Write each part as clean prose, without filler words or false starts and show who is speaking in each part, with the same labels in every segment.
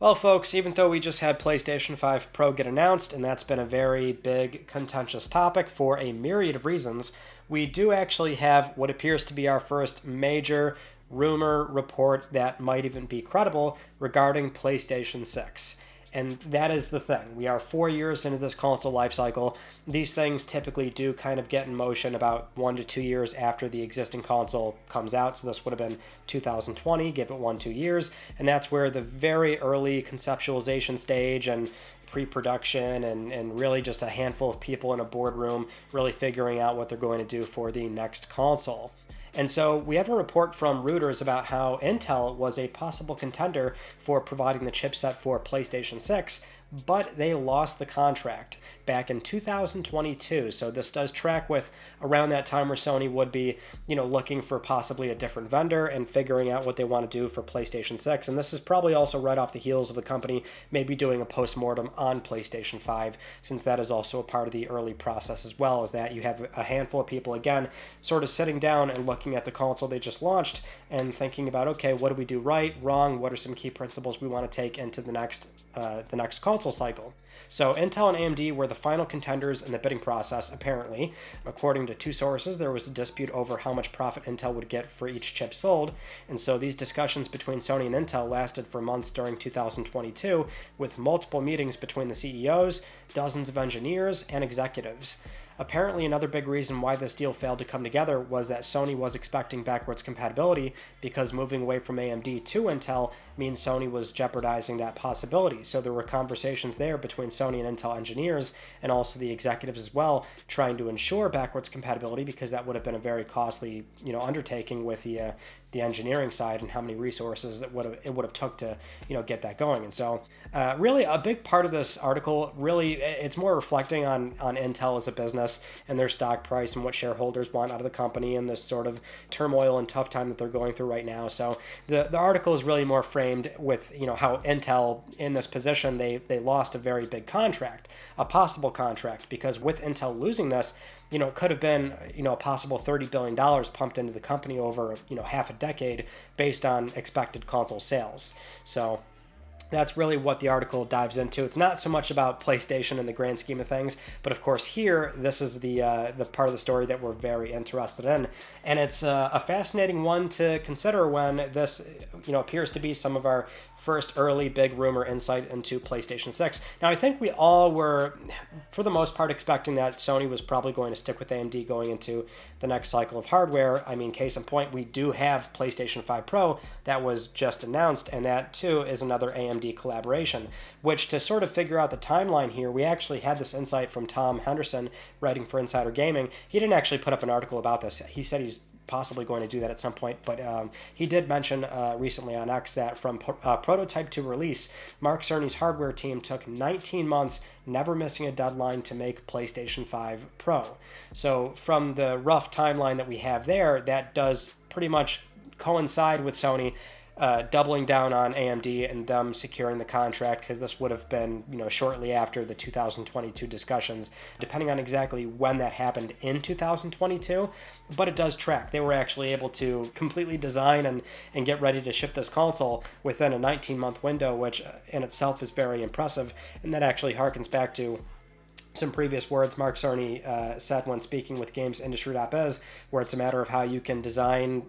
Speaker 1: Well, folks, even though we just had PlayStation 5 Pro get announced, and that's been a very big, contentious topic for a myriad of reasons, we do actually have what appears to be our first major rumor report that might even be credible regarding PlayStation 6. And that is the thing. We are 4 years into this console lifecycle. These things typically do kind of get in motion about 1 to 2 years after the existing console comes out. So this would have been 2020, give it 2 years. And that's where the very early conceptualization stage and pre-production and really just a handful of people in a boardroom really figuring out what they're going to do for the next console. And so we have a report from Reuters about how Intel was a possible contender for providing the chipset for PlayStation 6, but they lost the contract back in 2022. So this does track with around that time where Sony would be, looking for possibly a different vendor and figuring out what they want to do for PlayStation 6. And this is probably also right off the heels of the company maybe doing a post-mortem on PlayStation 5, since that is also a part of the early process as well, is that you have a handful of people, again, sort of sitting down and looking at the console they just launched and thinking about, okay, what do we do right, wrong, what are some key principles we want to take into the next console cycle. So Intel and AMD were the final contenders in the bidding process, apparently. According to two sources, there was a dispute over how much profit Intel would get for each chip sold, and so these discussions between Sony and Intel lasted for months during 2022, with multiple meetings between the CEOs, dozens of engineers, and executives. Apparently, another big reason why this deal failed to come together was that Sony was expecting backwards compatibility, because moving away from AMD to Intel means Sony was jeopardizing that possibility. So there were conversations there between Sony and Intel engineers and also the executives as well, trying to ensure backwards compatibility, because that would have been a very costly, undertaking with the engineering side and how many resources that it would have took to get that going. And so really a big part of this article, really it's more reflecting on Intel as a business and their stock price and what shareholders want out of the company and this sort of turmoil and tough time that they're going through right now. So the article is really more framed with how Intel in this position, they lost a very big contract, a possible contract, because with Intel losing this, it could have been, a possible $30 billion pumped into the company over, half a decade based on expected console sales. So that's really what the article dives into. It's not so much about PlayStation in the grand scheme of things, but of course here, this is the part of the story that we're very interested in. And it's a fascinating one to consider when this, appears to be some of our first early big rumor insight into PlayStation 6. Now, I think we all were, for the most part, expecting that Sony was probably going to stick with AMD going into the next cycle of hardware. I mean, case in point, we do have PlayStation 5 Pro that was just announced, and that too is another AMD collaboration, which, to sort of figure out the timeline here, we actually had this insight from Tom Henderson, writing for Insider Gaming. He didn't actually put up an article about this. He said he's possibly going to do that at some point, but he did mention recently on X that from prototype to release, Mark Cerny's hardware team took 19 months, never missing a deadline, to make PlayStation 5 Pro. So from the rough timeline that we have there, that does pretty much coincide with Sony doubling down on AMD and them securing the contract, because this would have been, shortly after the 2022 discussions, depending on exactly when that happened in 2022, but it does track. They were actually able to completely design and get ready to ship this console within a 19-month window, which in itself is very impressive, and that actually harkens back to some previous words Mark Cerny said when speaking with GamesIndustry.biz, where it's a matter of how you can design,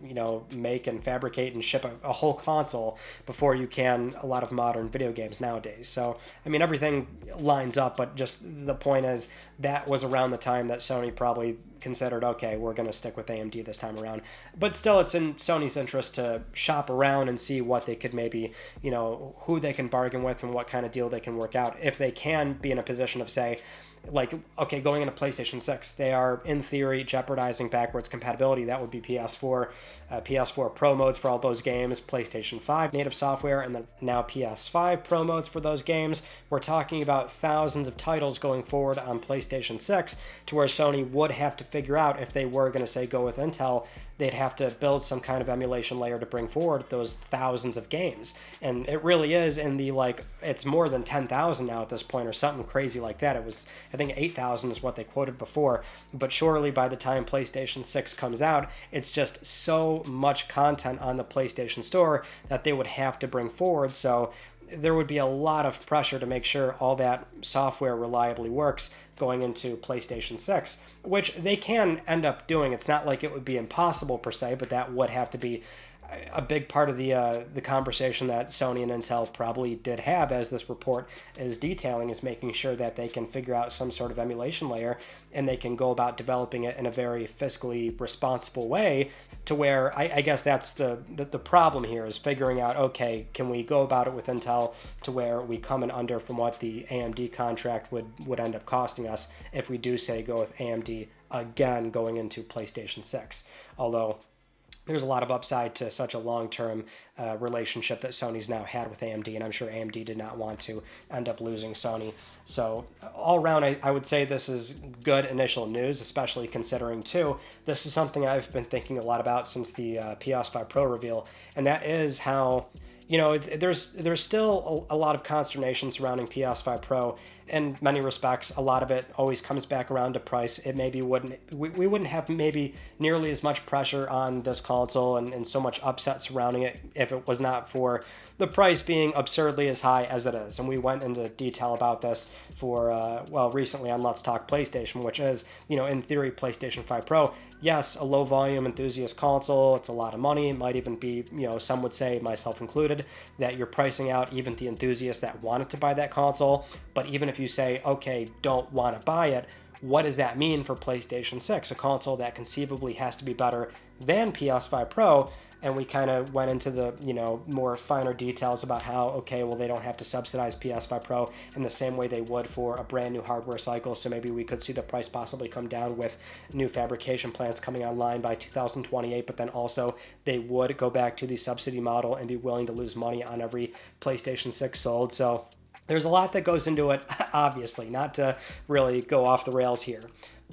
Speaker 1: make and fabricate and ship a whole console before you can a lot of modern video games nowadays. So, I mean, everything lines up, but just the point is that was around the time that Sony probably considered, okay, we're going to stick with AMD this time around. But still, it's in Sony's interest to shop around and see what they could maybe, who they can bargain with and what kind of deal they can work out. If they can be in a position of, say, like, okay, going into PlayStation 6, they are, in theory, jeopardizing backwards compatibility. That would be PS4 Pro modes for all those games, PlayStation 5 native software, and then now PS5 Pro modes for those games. We're talking about thousands of titles going forward on PlayStation 6, to where Sony would have to figure out, if they were going to, say, go with Intel, they'd have to build some kind of emulation layer to bring forward those thousands of games. And it really is in the, it's more than 10,000 now at this point, or something crazy like that. It was, I think 8,000 is what they quoted before. But surely by the time PlayStation 6 comes out, it's just so much content on the PlayStation Store that they would have to bring forward. So there would be a lot of pressure to make sure all that software reliably works going into PlayStation 6, which they can end up doing. It's not like it would be impossible per se, but that would have to be a big part of the conversation that Sony and Intel probably did have, as this report is detailing, is making sure that they can figure out some sort of emulation layer and they can go about developing it in a very fiscally responsible way, to where I guess that's the problem here, is figuring out, okay, can we go about it with Intel to where we come in under from what the AMD contract would end up costing us if we do say go with AMD again going into PlayStation 6. Although there's a lot of upside to such a long-term relationship that Sony's now had with AMD, and I'm sure AMD did not want to end up losing Sony. So all around, I would say this is good initial news, especially considering, too, this is something I've been thinking a lot about since the PS5 Pro reveal, and that is how, you know, there's still a lot of consternation surrounding PS5 Pro. In many respects, a lot of it always comes back around to price. It maybe we wouldn't have maybe nearly as much pressure on this console and so much upset surrounding it if it was not for the price being absurdly as high as it is. And we went into detail about this for, recently on Let's Talk PlayStation, which is, you know, in theory, PlayStation 5 Pro. Yes, a low volume enthusiast console. It's a lot of money. It might even be, you know, some would say, myself included, that you're pricing out even the enthusiasts that wanted to buy that console. But even if you say, okay, don't want to buy it, what does that mean for PlayStation 6, a console that conceivably has to be better than PS5 Pro? And we kind of went into the, you know, more finer details about how, okay, well, they don't have to subsidize PS5 Pro in the same way they would for a brand new hardware cycle. So maybe we could see the price possibly come down with new fabrication plants coming online by 2028. But then also they would go back to the subsidy model and be willing to lose money on every PlayStation 6 sold. So there's a lot that goes into it, obviously, not to really go off the rails here.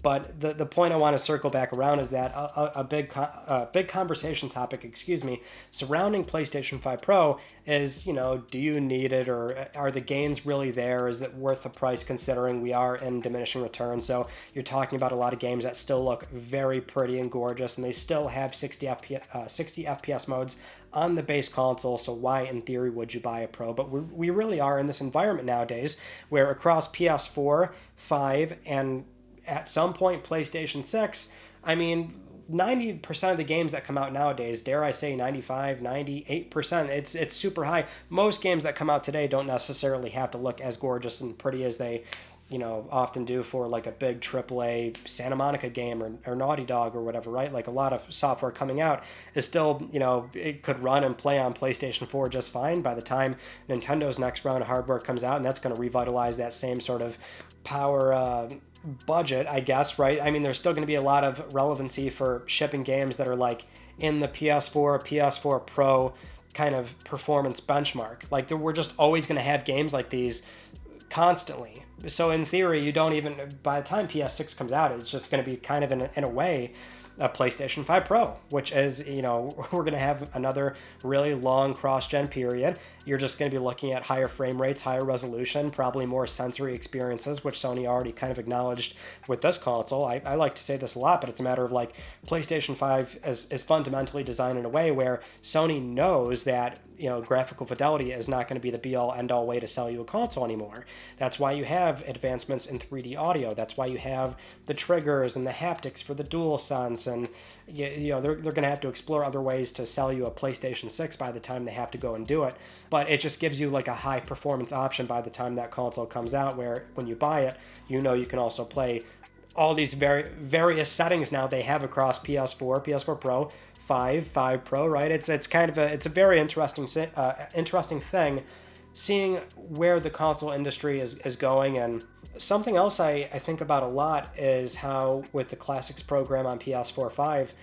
Speaker 1: But the point I want to circle back around is that a big conversation topic, surrounding PlayStation 5 Pro is, you know, do you need it, or are the gains really there? Is it worth the price, considering we are in diminishing returns? So you're talking about a lot of games that still look very pretty and gorgeous, and they still have 60 FPS modes on the base console, so why in theory would you buy a Pro? But we really are in this environment nowadays where across PS4, 5, and at some point PlayStation 6, I mean, 90% of the games that come out nowadays, dare I say 95, 98%, it's super high. Most games that come out today don't necessarily have to look as gorgeous and pretty as they, you know, often do for like a big AAA Santa Monica game or Naughty Dog or whatever, right? Like a lot of software coming out is still, you know, it could run and play on PlayStation 4 just fine by the time Nintendo's next round of hardware comes out, and that's going to revitalize that same sort of power budget, I guess, right? I mean, there's still going to be a lot of relevancy for shipping games that are like in the PS4 Pro kind of performance benchmark. Like, we're just always going to have games like these constantly. So in theory, you don't even, by the time PS6 comes out, it's just going to be kind of in a way a PlayStation 5 Pro, which is, you know, we're going to have another really long cross-gen period. You're just going to be looking at higher frame rates, higher resolution, probably more sensory experiences, which Sony already kind of acknowledged with this console. I like to say this a lot, but it's a matter of like PlayStation 5 is fundamentally designed in a way where Sony knows that, you know, graphical fidelity is not going to be the be-all, end-all way to sell you a console anymore. That's why you have advancements in 3D audio. That's why you have the triggers and the haptics for the DualSense, and you know, they're going to have to explore other ways to sell you a PlayStation 6 by the time they have to go and do it. But it just gives you like a high performance option by the time that console comes out, where when you buy it, you know, you can also play all these various settings now they have across PS4 Pro, 5 Pro, right? It's kind of it's a very interesting thing, seeing where the console industry is going. And something else I think about a lot is how with the Classics program on PS4 5,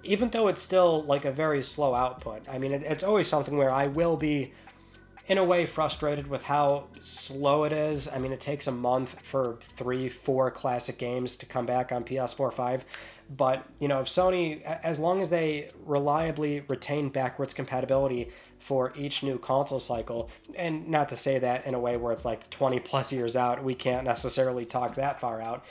Speaker 1: even though it's still like a very slow output, I mean, it's always something where I will be in a way frustrated with how slow it is. I mean, it takes a month for 3-4 classic games to come back on PS4 5. But, you know, if Sony, as long as they reliably retain backwards compatibility for each new console cycle, and not to say that in a way where it's like 20 plus years out, we can't necessarily talk that far out,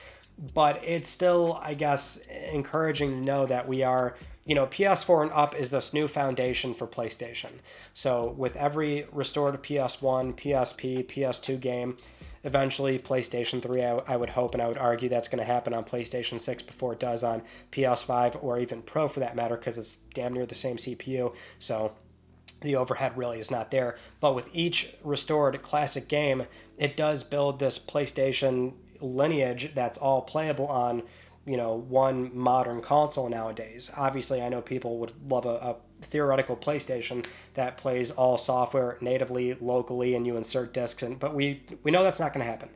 Speaker 1: but it's still, I guess, encouraging to know that we are PS4 and up is this new foundation for PlayStation. So with every restored PS1, PSP, PS2 game, eventually PlayStation 3, I would hope and I would argue that's going to happen on PlayStation 6 before it does on PS5 or even Pro for that matter, because it's damn near the same CPU. So the overhead really is not there. But with each restored classic game, it does build this PlayStation lineage that's all playable on one modern console nowadays. Obviously, I know people would love a theoretical PlayStation that plays all software natively, locally, and you insert discs in, but we know that's not going to happen.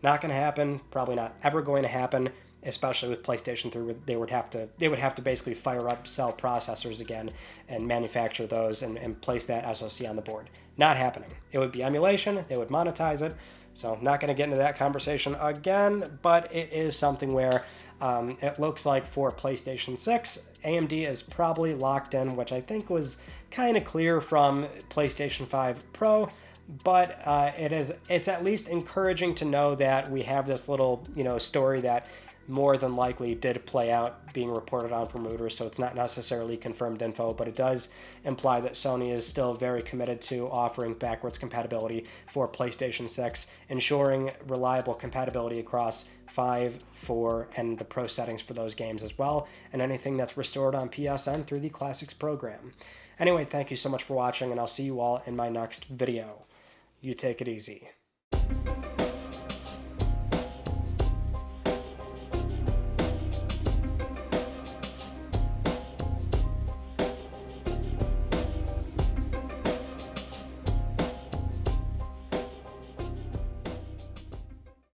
Speaker 1: Not going to happen, probably not ever going to happen, especially with PlayStation 3, where they would have to basically fire up cell processors again and manufacture those and place that SoC on the board. Not happening. It would be emulation, they would monetize it, so not going to get into that conversation again, but it is something where it looks like for PlayStation 6, AMD is probably locked in, which I think was kind of clear from PlayStation 5 Pro, but it's at least encouraging to know that we have this little story that more than likely did play out being reported on from Reuters, so it's not necessarily confirmed info, but it does imply that Sony is still very committed to offering backwards compatibility for PlayStation 6, ensuring reliable compatibility across 5, 4, and the Pro settings for those games as well, and anything that's restored on PSN through the Classics program. Anyway, thank you so much for watching, and I'll see you all in my next video. You take it easy.